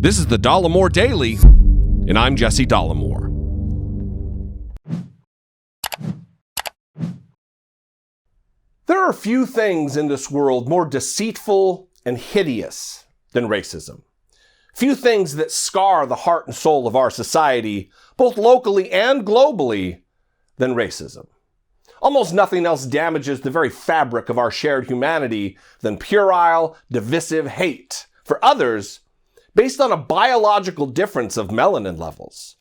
This is the Dollemore Daily, and I'm Jesse Dollemore. There are few things in this world more deceitful and hideous than racism. Few things that scar the heart and soul of our society, both locally and globally, than racism. Almost nothing else damages the very fabric of our shared humanity than puerile, divisive hate for others based on a biological difference of melanin levels.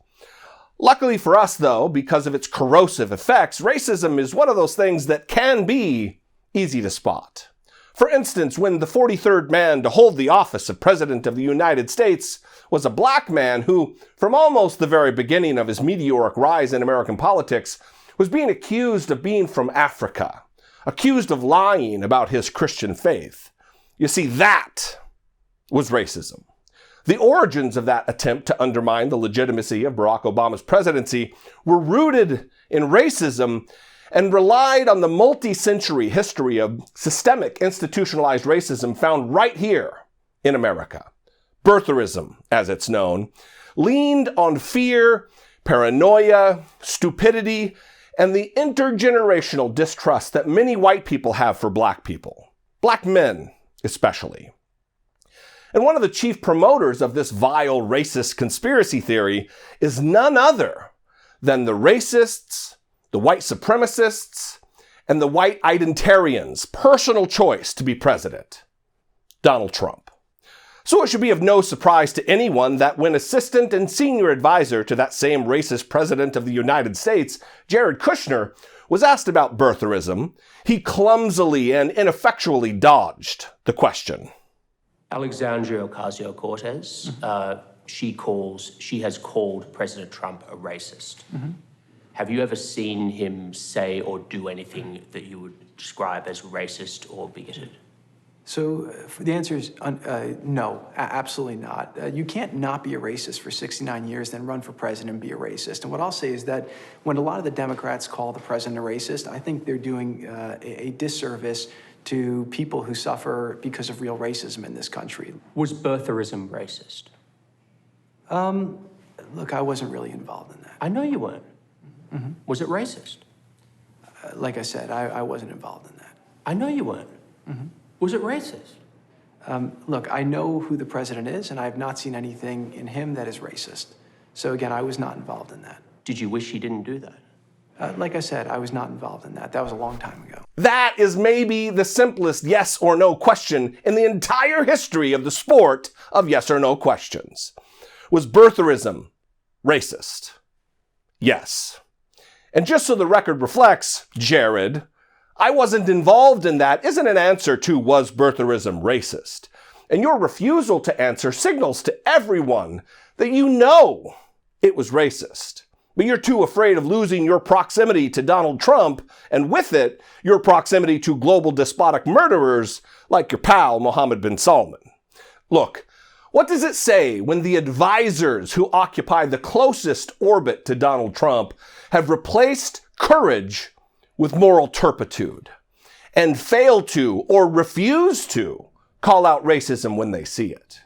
Luckily for us, though, because of its corrosive effects, racism is one of those things that can be easy to spot. For instance, when the 43rd man to hold the office of President of the United States was a black man who, from almost the very beginning of his meteoric rise in American politics, was being accused of being from Africa, accused of lying about his Christian faith. You see, that was racism. The origins of that attempt to undermine the legitimacy of Barack Obama's presidency were rooted in racism and relied on the multi-century history of systemic institutionalized racism found right here in America. Birtherism, as it's known, leaned on fear, paranoia, stupidity, and the intergenerational distrust that many white people have for black people, black men especially. And one of the chief promoters of this vile racist conspiracy theory is none other than the racists, the white supremacists, and the white identitarians' personal choice to be president, Donald Trump. So it should be of no surprise to anyone that when assistant and senior advisor to that same racist president of the United States, Jared Kushner, was asked about birtherism, he clumsily and ineffectually dodged the question. Alexandria Ocasio-Cortez, she has called President Trump a racist. Mm-hmm. Have you ever seen him say or do anything that you would describe as racist or bigoted? So the answer is no, absolutely not. You can't not be a racist for 69 years, then run for president and be a racist. And what I'll say is that when a lot of the Democrats call the president a racist, I think they're doing a disservice to people who suffer because of real racism in this country. Was birtherism racist? Look, I wasn't really involved in that. I know you weren't. Mm-hmm. Was it racist? Like I said, I wasn't involved in that. I know you weren't. Mm-hmm. Was it racist? Look, I know who the president is, and I have not seen anything in him that is racist. So again, I was not involved in that. Did you wish he didn't do that? Like I said, I was not involved in that. That was a long time ago. That is maybe the simplest yes or no question in the entire history of the sport of yes or no questions. Was birtherism racist? Yes. And just so the record reflects, Jared, I wasn't involved in that isn't an answer to was birtherism racist. And your refusal to answer signals to everyone that you know it was racist. But you're too afraid of losing your proximity to Donald Trump, and with it, your proximity to global despotic murderers like your pal Mohammed bin Salman. Look, what does it say when the advisors who occupy the closest orbit to Donald Trump have replaced courage with moral turpitude and fail to or refuse to call out racism when they see it?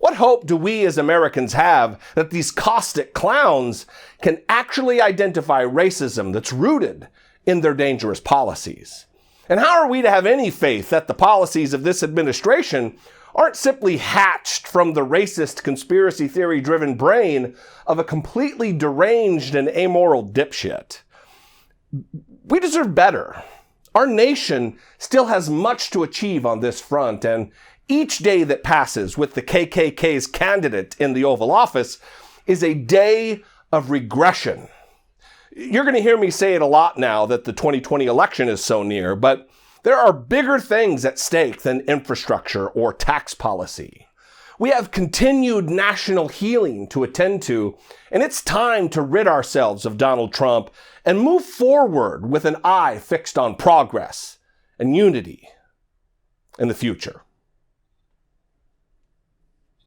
What hope do we as Americans have that these caustic clowns can actually identify racism that's rooted in their dangerous policies? And how are we to have any faith that the policies of this administration aren't simply hatched from the racist conspiracy theory-driven brain of a completely deranged and amoral dipshit? We deserve better. Our nation still has much to achieve on this front, and each day that passes with the KKK's candidate in the Oval Office is a day of regression. You're going to hear me say it a lot now that the 2020 election is so near, but there are bigger things at stake than infrastructure or tax policy. We have continued national healing to attend to, and it's time to rid ourselves of Donald Trump and move forward with an eye fixed on progress and unity in the future.